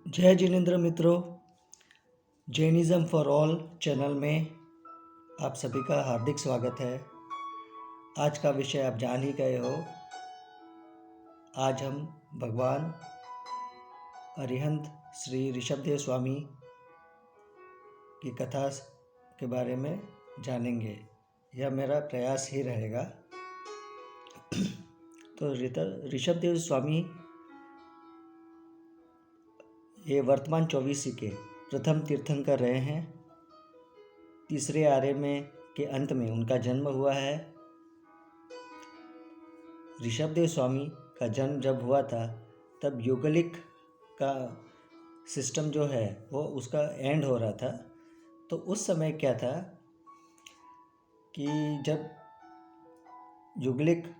जय जिनेन्द्र मित्रों, Jainism for all channel में आप सभी का हार्दिक स्वागत है। आज का विषय आप जान ही गए हो। आज हम भगवान अरिहंत श्री ऋषभदेव स्वामी की कथा के बारे में जानेंगे। यह मेरा प्रयास ही रहेगा। तो ऋषभदेव स्वामी ये वर्तमान 24 के प्रथम तीर्थंकर रहे हैं। तीसरे आर्य में के अंत में उनका जन्म हुआ है। ऋषभदेव स्वामी का जन्म जब हुआ था तब युगलिक का सिस्टम जो है वो उसका एंड हो रहा था। तो उस समय क्या था कि जब युगलिक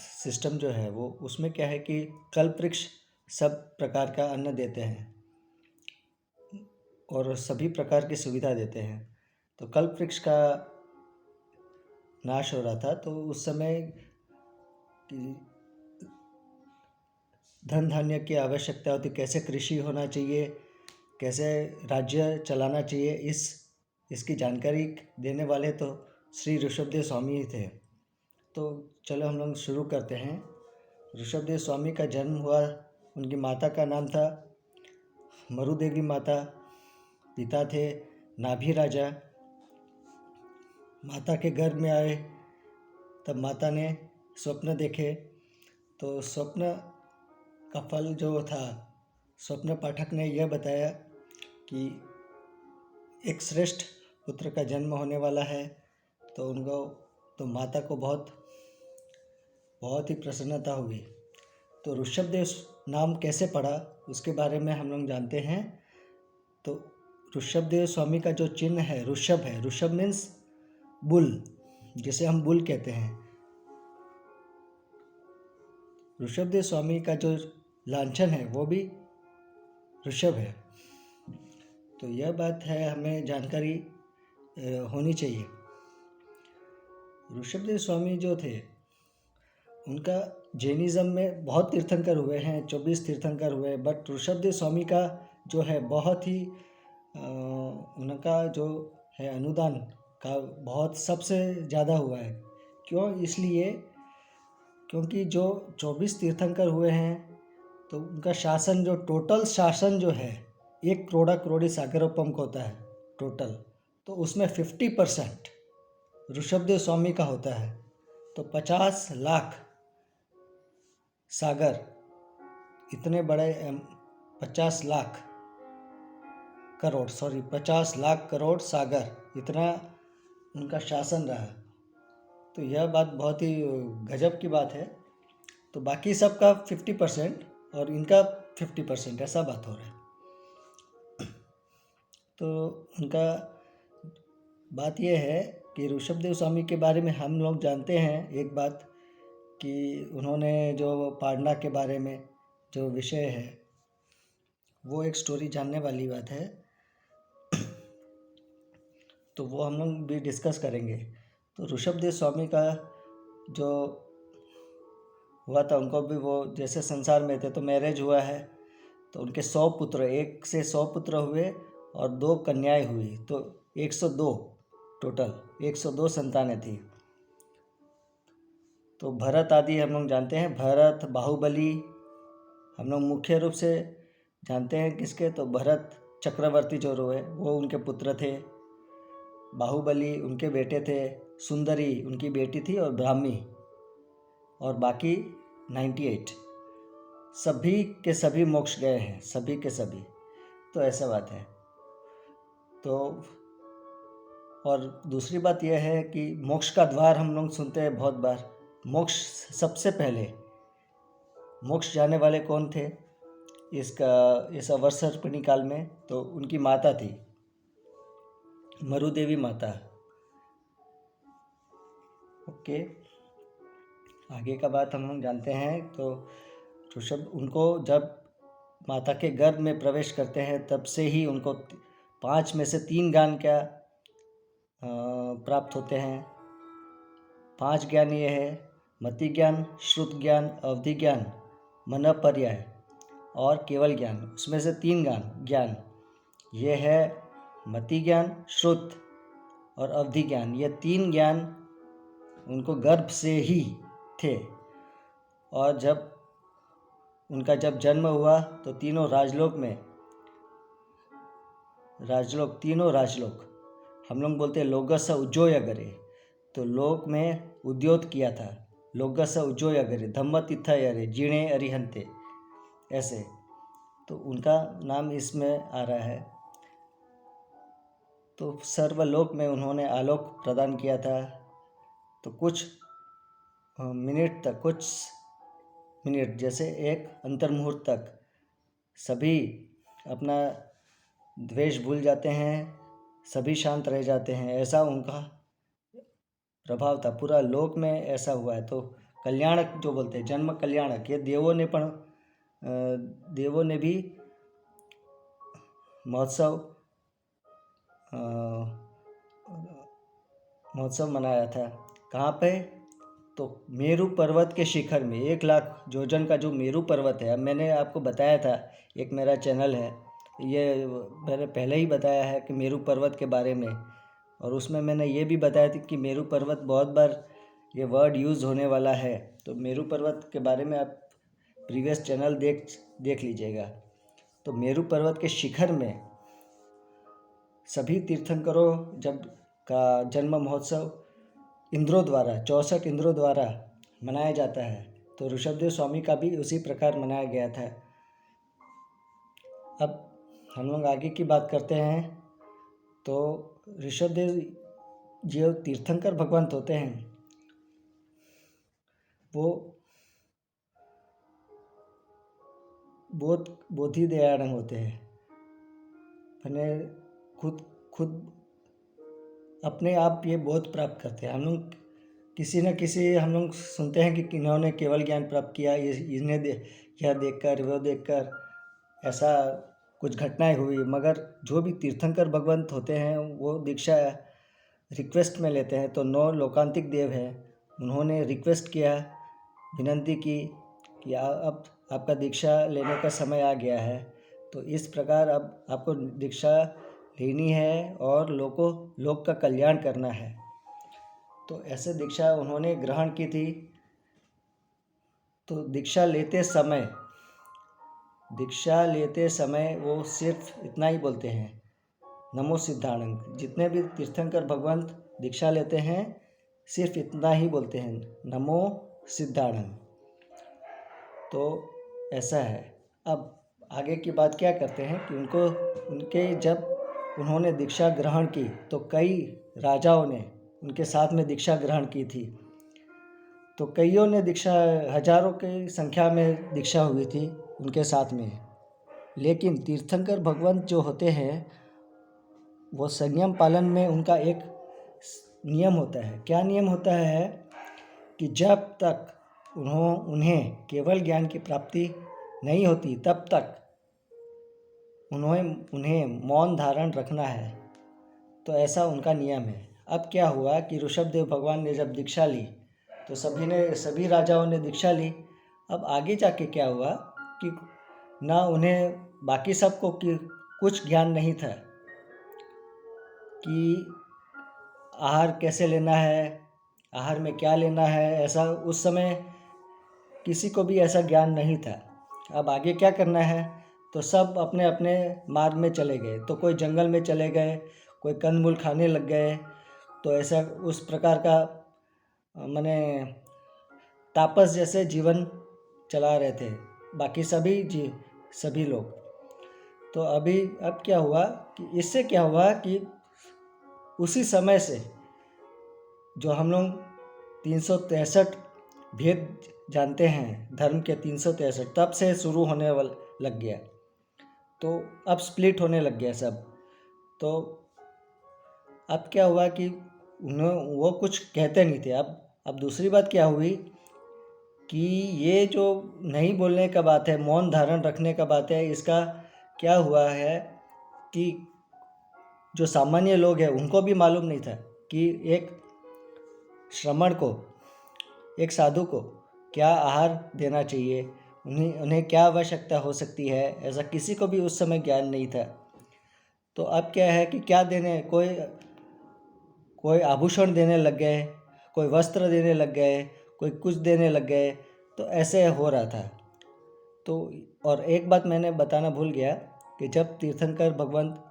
सिस्टम जो है वो उसमें क्या है कि कल्प वृक्ष सब प्रकार का अन्न देते हैं और सभी प्रकार की सुविधा देते हैं। तो कल्प वृक्ष का नाश हो रहा था। तो उस समय धन धान्य की आवश्यकता होती, कैसे कृषि होना चाहिए, कैसे राज्य चलाना चाहिए, इसकी जानकारी देने वाले तो श्री ऋषभदेव स्वामी ही थे। तो चलो हम लोग शुरू करते हैं। ऋषभदेव स्वामी का जन्म हुआ, उनकी माता का नाम था मरुदेवी माता, पिता थे नाभि राजा। माता के गर्भ में आए तब माता ने स्वप्न देखे। तो स्वप्न का फल जो था, स्वप्न पाठक ने यह बताया कि एक श्रेष्ठ पुत्र का जन्म होने वाला है। तो माता को बहुत ही प्रसन्नता हुई। तो ऋषभदेव नाम कैसे पड़ा उसके बारे में हम लोग जानते हैं। तो ऋषभदेव स्वामी का जो चिन्ह है ऋषभ है। ऋषभ मीन्स बुल, जिसे हम बुल कहते हैं। ऋषभदेव स्वामी का जो लांछन है वो भी ऋषभ है। तो यह बात है, हमें जानकारी होनी चाहिए। ऋषभदेव स्वामी जो थे उनका जैनिज़्म में बहुत तीर्थंकर हुए हैं, 24 तीर्थंकर हुए। बट ऋषभदेव स्वामी का जो है बहुत ही उनका जो है अनुदान का बहुत सबसे ज़्यादा हुआ है। क्यों? इसलिए क्योंकि जो 24 तीर्थंकर हुए हैं तो उनका शासन, जो टोटल शासन जो है 1 करोड़ी सागरोपम का होता है टोटल, तो उसमें 50% ऋषभदेव स्वामी का होता है। तो 50 लाख सागर, इतने बड़े 50 लाख करोड़ सागर, इतना उनका शासन रहा। तो यह बात बहुत ही गजब की बात है। तो बाकी सबका 50% और इनका 50%, ऐसा बात हो रहा है। तो उनका बात यह है कि ऋषभदेव स्वामी के बारे में हम लोग जानते हैं एक बात कि उन्होंने जो पाडना के बारे में जो विषय है वो एक स्टोरी जानने वाली बात है। तो वो हम लोग भी डिस्कस करेंगे। तो ऋषभदेव स्वामी का जो हुआ था, उनको भी वो जैसे संसार में थे तो मैरिज हुआ है। तो उनके 100 पुत्र, 1 से 100 पुत्र हुए और 2 कन्याएं हुई। तो 102 टोटल 102 संतानें थी। तो भरत आदि हम लोग जानते हैं। भरत, बाहुबली हम लोग मुख्य रूप से जानते हैं किसके, तो भरत चक्रवर्ती जो हुए वो उनके पुत्र थे। बाहुबली उनके बेटे थे, सुंदरी उनकी बेटी थी और ब्राह्मी, और बाकी 98 सभी के सभी मोक्ष गए हैं, सभी के सभी। तो ऐसा बात है। तो और दूसरी बात यह है कि मोक्ष का द्वार हम लोग सुनते हैं बहुत बार। मोक्ष सबसे पहले मोक्ष जाने वाले कौन थे इस अवसर्पिणी काल में? तो उनकी माता थी मरुदेवी माता। ओके, आगे का बात हम लोग जानते हैं। तो ऋषभ उनको जब माता के गर्भ में प्रवेश करते हैं तब से ही उनको 5 में से 3 ज्ञान क्या प्राप्त होते हैं। 5 ज्ञान ये है: मति ज्ञान, श्रुत ज्ञान, अवधि ज्ञान, मन पर्याय। और केवल ज्ञान। उसमें से 3 ज्ञान ये है मति ज्ञान, श्रुत और अवधि ज्ञान। ये 3 ज्ञान उनको गर्भ से ही थे। और जब उनका जन्म हुआ तो तीनों राजलोक हम लोग बोलते हैं लोकस उज्जोय अगरे, तो लोक में उद्योत किया था। लोकस उज्जोय अगरे धम्म तीर्थ अरे जीणे अरिहंते, ऐसे तो उनका नाम इसमें आ रहा है। तो सर्वलोक में उन्होंने आलोक प्रदान किया था। तो कुछ मिनट जैसे एक अंतर्मुहूर्त तक सभी अपना द्वेष भूल जाते हैं, सभी शांत रह जाते हैं, ऐसा उनका प्रभाव था। पूरा लोक में ऐसा हुआ है। तो कल्याणक जो बोलते हैं, जन्म कल्याणक, ये देवों ने भी महोत्सव मनाया था। कहाँ पे? तो मेरू पर्वत के शिखर में, 1,00,000 योजन का जो मेरू पर्वत है। अब मैंने आपको बताया था, एक मेरा चैनल है, ये मैंने पहले ही बताया है कि मेरू पर्वत के बारे में, और उसमें मैंने ये भी बताया था कि मेरू पर्वत बहुत बार ये वर्ड यूज़ होने वाला है। तो मेरू पर्वत के बारे में आप प्रीवियस चैनल देख लीजिएगा। तो मेरू पर्वत के शिखर में सभी तीर्थंकरों का जन्म महोत्सव 64 इंद्रों द्वारा मनाया जाता है। तो ऋषभदेव स्वामी का भी उसी प्रकार मनाया गया था। अब हम लोग आगे की बात करते हैं। तो ऋषभदेव जो तीर्थंकर भगवंत होते हैं, वो बहुत बोधि दयाड़न होते हैं। मैंने खुद अपने आप ये बोध प्राप्त करते हैं। हम लोग किसी न किसी हम लोग सुनते हैं कि इन्होंने केवल ज्ञान प्राप्त किया, यह देखकर वो देखकर ऐसा कुछ घटनाएं हुई। मगर जो भी तीर्थंकर भगवंत होते हैं वो दीक्षा रिक्वेस्ट में लेते हैं। तो 9 लोकांतिक देव हैं, उन्होंने रिक्वेस्ट किया, विनंती की कि अब आपका दीक्षा लेने का समय आ गया है। तो इस प्रकार अब आपको दीक्षा लेनी है और लोक का कल्याण करना है। तो ऐसे दीक्षा उन्होंने ग्रहण की थी। तो दीक्षा लेते समय वो सिर्फ इतना ही बोलते हैं, नमो सिद्धाणं। जितने भी तीर्थंकर भगवंत दीक्षा लेते हैं सिर्फ इतना ही बोलते हैं, नमो सिद्धाणं। तो ऐसा है। अब आगे की बात क्या करते हैं कि जब उन्होंने दीक्षा ग्रहण की तो कई राजाओं ने उनके साथ में दीक्षा ग्रहण की थी। तो कईयों ने दीक्षा, हजारों की संख्या में दीक्षा हुई थी उनके साथ में। लेकिन तीर्थंकर भगवंत जो होते हैं वो संयम पालन में उनका एक नियम होता है। क्या नियम होता है? कि जब तक उन्हें केवल ज्ञान की प्राप्ति नहीं होती तब तक उन्हें मौन धारण रखना है। तो ऐसा उनका नियम है। अब क्या हुआ कि ऋषभदेव भगवान ने जब दीक्षा ली तो सभी राजाओं ने दीक्षा ली। अब आगे जाके क्या हुआ कि ना उन्हें बाकी सबको कि कुछ ज्ञान नहीं था कि आहार कैसे लेना है, आहार में क्या लेना है, ऐसा उस समय किसी को भी ऐसा ज्ञान नहीं था। अब आगे क्या करना है? तो सब अपने अपने मार्ग में चले गए। तो कोई जंगल में चले गए, कोई कंदमूल खाने लग गए। तो ऐसा उस प्रकार का माने तापस जैसे जीवन चला रहे थे बाकी सभी लोग। तो अब क्या हुआ कि इससे क्या हुआ कि उसी समय से जो हम लोग 363 भेद जानते हैं, धर्म के 363, तब से शुरू होने लग गया। तो अब स्प्लिट होने लग गया सब। तो अब क्या हुआ कि वो कुछ कहते नहीं थे। अब दूसरी बात क्या हुई कि ये जो नहीं बोलने का बात है, मौन धारण रखने का बात है, इसका क्या हुआ है कि जो सामान्य लोग हैं उनको भी मालूम नहीं था कि एक श्रमण को, एक साधु को क्या आहार देना चाहिए, उन्हें क्या आवश्यकता हो सकती है, ऐसा किसी को भी उस समय ज्ञान नहीं था। तो अब क्या है कि क्या देने, कोई आभूषण देने लग गए, कोई वस्त्र देने लग गए, कोई कुछ देने लग गए, तो ऐसे हो रहा था। तो और एक बात मैंने बताना भूल गया कि जब तीर्थंकर भगवंत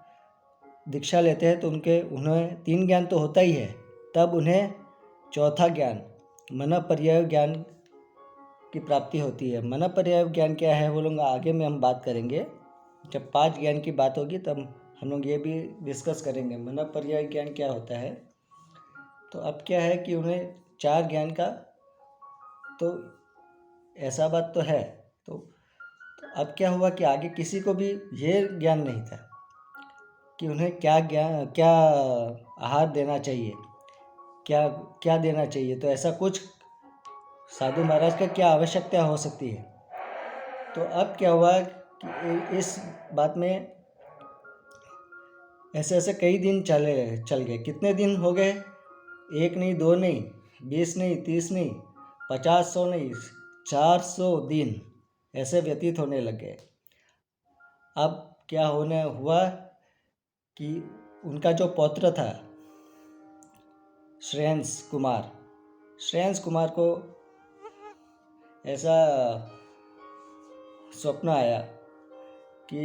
दीक्षा लेते हैं तो उन्हें 3 ज्ञान तो होता ही है, तब उन्हें चौथा ज्ञान मन पर्याय ज्ञान की प्राप्ति होती है। मन पर्याय ज्ञान क्या है वो लोग आगे में हम बात करेंगे। जब 5 ज्ञान की बात होगी तब हम लोग ये भी डिस्कस करेंगे मन पर्याय ज्ञान क्या होता है। तो अब क्या है कि उन्हें 4 ज्ञान का तो ऐसा बात तो है। तो अब क्या हुआ कि आगे किसी को भी ये ज्ञान नहीं था कि उन्हें क्या आहार देना चाहिए, क्या क्या देना चाहिए। तो ऐसा कुछ साधु महाराज का क्या आवश्यकता हो सकती है। तो अब क्या हुआ कि इस बात में ऐसे ऐसे कई दिन चल गए। कितने दिन हो गए? 1 नहीं, 2 नहीं, 20 नहीं, 30 नहीं, 50, 100 नहीं, 400 दिन ऐसे व्यतीत होने लग गए। अब क्या हुआ कि उनका जो पौत्र था श्रेयांश कुमार को ऐसा स्वप्न आया कि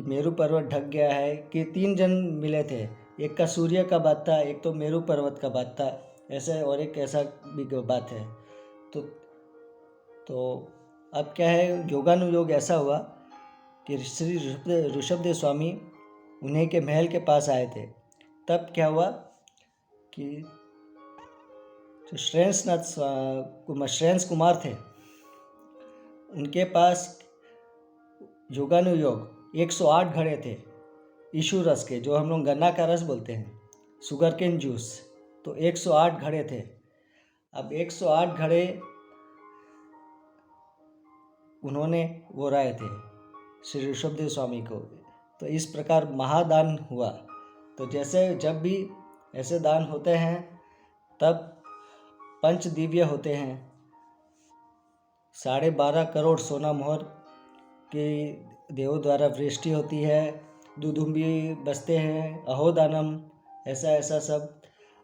मेरू पर्वत ढक गया है। कि 3 जन मिले थे, एक का सूर्य का बात था, एक तो मेरू पर्वत का बात था, ऐसा और एक ऐसा भी बात है। तो अब क्या है, योगानुयोग ऐसा हुआ कि श्री ऋषभदेव स्वामी उन्हीं के महल के पास आए थे। तब क्या हुआ कि जो श्रेयांश कुमार थे उनके पास योगानुयोग 108 घड़े थे ईशु रस के, जो हम लोग गन्ना का रस बोलते हैं, शुगर केन जूस। तो 108 घड़े थे। अब 108 घड़े उन्होंने वो राय थे श्री ऋषभदेव स्वामी को। तो इस प्रकार महादान हुआ। तो जैसे जब भी ऐसे दान होते हैं तब पंच दिव्य होते हैं, 12.5 करोड़ सोना मोहर की देवों द्वारा वृष्टि होती है, दुदुम्बी बजते हैं, अहोदानम, ऐसा सब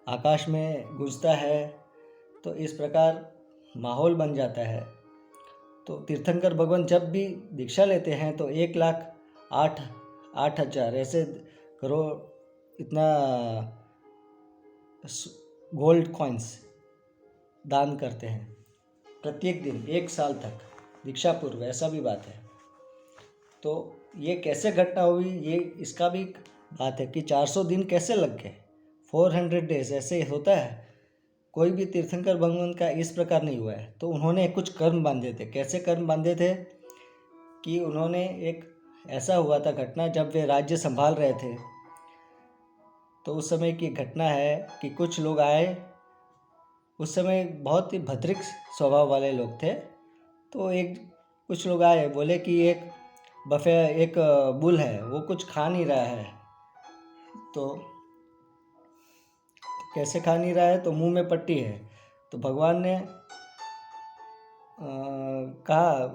आकाश में गूंजता है। तो इस प्रकार माहौल बन जाता है। तो तीर्थंकर भगवान जब भी दीक्षा लेते हैं तो 1,08,000 ऐसे करोड़ इतना गोल्ड कॉइन्स दान करते हैं प्रत्येक दिन 1 साल तक, दीक्षा पूर्व। ऐसा भी बात है। तो ये कैसे घटना हुई, ये इसका भी बात है कि 400 दिन कैसे लग गए, 400 डेज ऐसे होता है। कोई भी तीर्थंकर भगवान का इस प्रकार नहीं हुआ है। तो उन्होंने कुछ कर्म बांधे थे। कैसे कर्म बांधे थे कि उन्होंने एक ऐसा हुआ था घटना, जब वे राज्य संभाल रहे थे तो उस समय की घटना है कि कुछ लोग आए। उस समय बहुत ही भद्रिक स्वभाव वाले लोग थे। तो कुछ लोग आए, बोले कि एक बुल है, वो कुछ खा नहीं रहा है। तो कैसे खा नहीं रहा है? तो मुंह में पट्टी है। तो भगवान ने कहा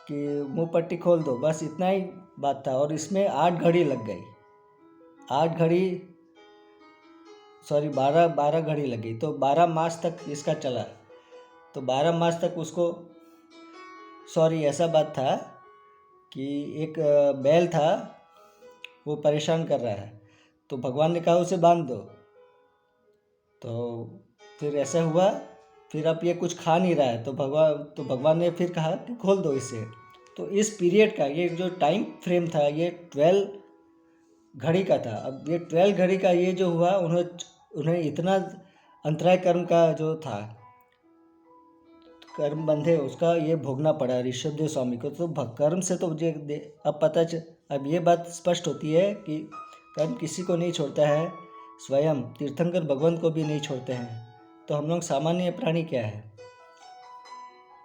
कि मुंह पट्टी खोल दो, बस इतना ही बात था। और इसमें 8 घड़ी लग गई, 12 घड़ी लग गई। तो 12 मास तक इसका चला। तो 12 मास तक उसको ऐसा बात था कि एक बैल था, वो परेशान कर रहा है। तो भगवान ने कहा उसे बांध दो। तो फिर ऐसा हुआ। फिर अब ये कुछ खा नहीं रहा है। तो भगवान ने फिर कहा कि खोल दो इसे। तो इस पीरियड का ये जो टाइम फ्रेम था ये 12 घड़ी का था। अब ये 12 घड़ी का ये जो हुआ, उन्हें इतना अंतराय कर्म का जो था, कर्म बंधे, उसका ये भोगना पड़ा ऋषभदेव स्वामी को। तो कर्म से तो अब ये बात स्पष्ट होती है कि कर्म किसी को नहीं छोड़ता है, स्वयं तीर्थंकर भगवान को भी नहीं छोड़ते हैं। तो हम लोग सामान्य प्राणी क्या है,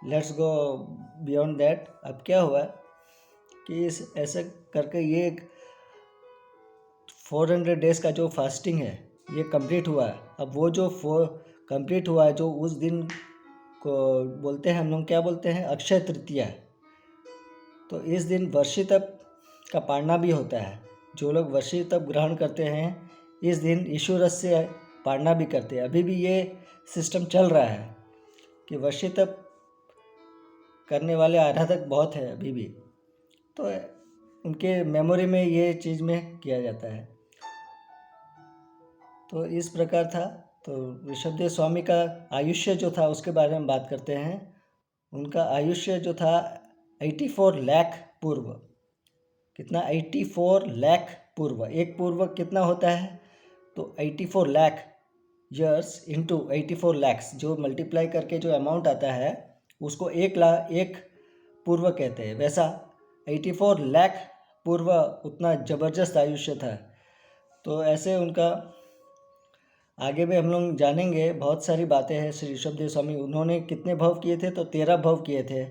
लेट्स गो बियॉन्ड दैट। अब क्या हुआ कि ऐसे करके ये 400 डेज का जो फास्टिंग है ये कंप्लीट हुआ है। अब वो जो कंप्लीट हुआ है, जो उस दिन को बोलते हैं हम लोग, क्या बोलते हैं, अक्षय तृतीया। तो इस दिन वर्षी तप का पारणा भी होता है। जो लोग वर्षी तप ग्रहण करते हैं इस दिन यीशु रस से पारणा भी करते हैं। अभी भी ये सिस्टम चल रहा है कि वर्षी तप करने वाले आराधक बहुत है अभी भी, तो उनके मेमोरी में ये चीज़ में किया जाता है। तो इस प्रकार था। तो ऋषभदेव स्वामी का आयुष्य जो था उसके बारे में बात करते हैं। उनका आयुष्य जो था 84 लाख पूर्व। कितना? 84 लाख पूर्व। एक पूर्व कितना होता है? तो 84 लाख ईयर्स इंटू 84 लैक्स, जो मल्टीप्लाई करके जो अमाउंट आता है उसको 1 पूर्व कहते हैं। वैसा 84 लाख पूर्व उतना ज़बरदस्त आयुष्य था। तो ऐसे उनका आगे भी हम लोग जानेंगे। बहुत सारी बातें हैं श्री ऋषभदेव स्वामी। उन्होंने कितने भव किए थे? तो 13 भव किए थे,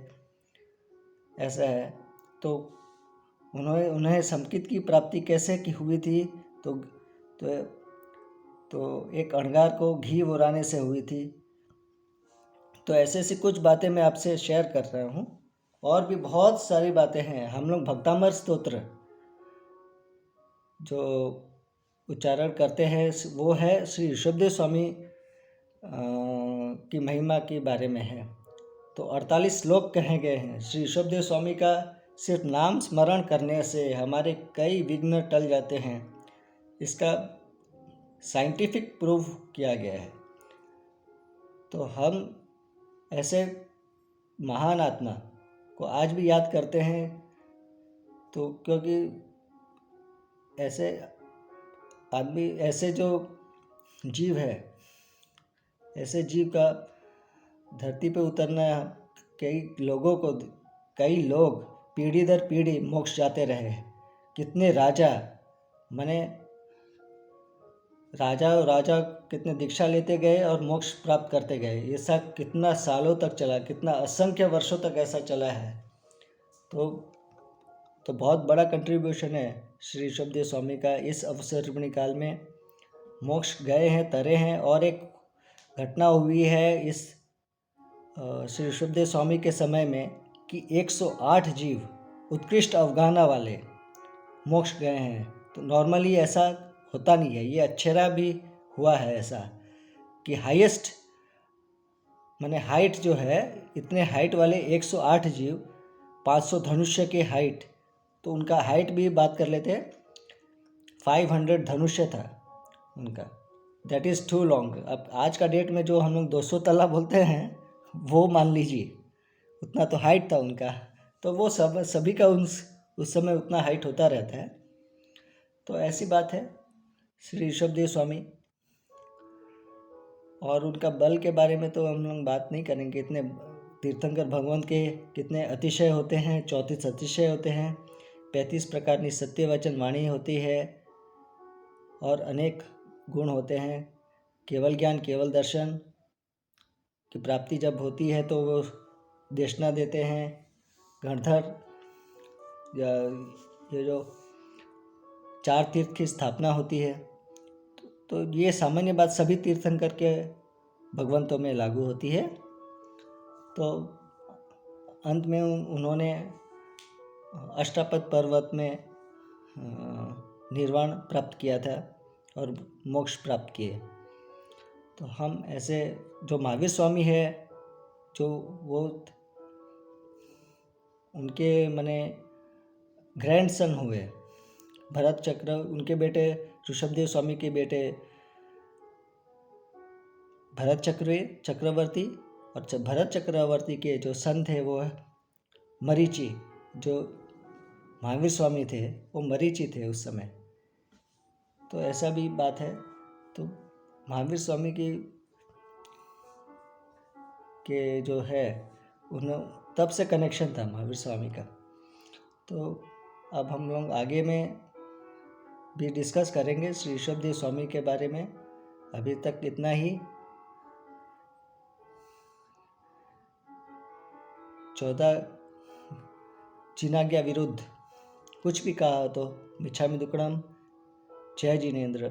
ऐसा है। तो उन्हें समकित की प्राप्ति कैसे की हुई थी? तो एक अणगार को घी उड़ाने से हुई थी। तो ऐसी कुछ बातें मैं आपसे शेयर कर रहा हूँ। और भी बहुत सारी बातें हैं। हम लोग भक्तामर स्तोत्र जो उच्चारण करते हैं वो है श्री ऋषभदेव स्वामी की महिमा के बारे में है। तो 48 श्लोक कहे गए हैं। श्री ऋषभदेव स्वामी का सिर्फ नाम स्मरण करने से हमारे कई विघ्न टल जाते हैं। इसका साइंटिफिक प्रूफ किया गया है। तो हम ऐसे महान आत्मा को आज भी याद करते हैं। तो क्योंकि ऐसे आदमी, ऐसे जो जीव है, ऐसे जीव का धरती पे उतरना, कई लोग पीढ़ी दर पीढ़ी मोक्ष जाते रहे। कितने राजा कितने दीक्षा लेते गए और मोक्ष प्राप्त करते गए। ऐसा कितना सालों तक चला, कितना असंख्य वर्षों तक ऐसा चला है। तो बहुत बड़ा कंट्रीब्यूशन है श्री ऋषभदेव स्वामी का। इस अवसर्पिणी काल में मोक्ष गए हैं, तरे हैं। और एक घटना हुई है इस श्री ऋषभदेव स्वामी के समय में कि 108 जीव उत्कृष्ट अवगाहना वाले मोक्ष गए हैं। तो नॉर्मली ऐसा होता नहीं है। ये अक्षरा भी हुआ है ऐसा कि हाईएस्ट हाइट जो है, इतने हाइट वाले 108 जीव, 500 धनुष्य के हाइट। तो उनका हाइट भी बात कर लेते हैं। 500 धनुष्य था उनका। That is too long. अब आज का डेट में जो हम लोग 200 तला बोलते हैं वो मान लीजिए, उतना तो हाइट था उनका। तो वो सभी का उस समय उतना हाइट होता रहता है। तो ऐसी बात है श्री ऋषभदेव स्वामी। और उनका बल के बारे में तो हम लोग बात नहीं करेंगे। इतने तीर्थंकर भगवंत के कितने अतिशय होते हैं, 34 अतिशय होते हैं, 35 प्रकार की सत्य वचन वाणी होती है और अनेक गुण होते हैं। केवल ज्ञान, केवल दर्शन की प्राप्ति जब होती है तो वो देशना देते हैं। गणधर या ये जो 4 तीर्थ की स्थापना होती है। तो ये सामान्य बात सभी तीर्थंकर के भगवंतों में लागू होती है। तो अंत में उन्होंने अष्टापद पर्वत में निर्वाण प्राप्त किया था और मोक्ष प्राप्त किए। तो हम ऐसे जो महावीर स्वामी है, जो वो उनके ग्रैंडसन हुए, भरत चक्र, उनके बेटे ऋषभदेव स्वामी के बेटे भरत चक्रवर्ती। और भरत चक्रवर्ती के जो सन थे वो मरीचि। जो महावीर स्वामी थे वो मरीचि थे उस समय। तो ऐसा भी बात है। तो महावीर स्वामी के जो है तब से कनेक्शन था महावीर स्वामी का। तो अब हम लोग आगे में भी डिस्कस करेंगे श्री ऋषभदेव स्वामी के बारे में। अभी तक इतना ही। 14 जिनाज्ञा विरुद्ध कुछ भी कहा तो मिच्छामि दुक्कडम। जय जिनेन्द्र।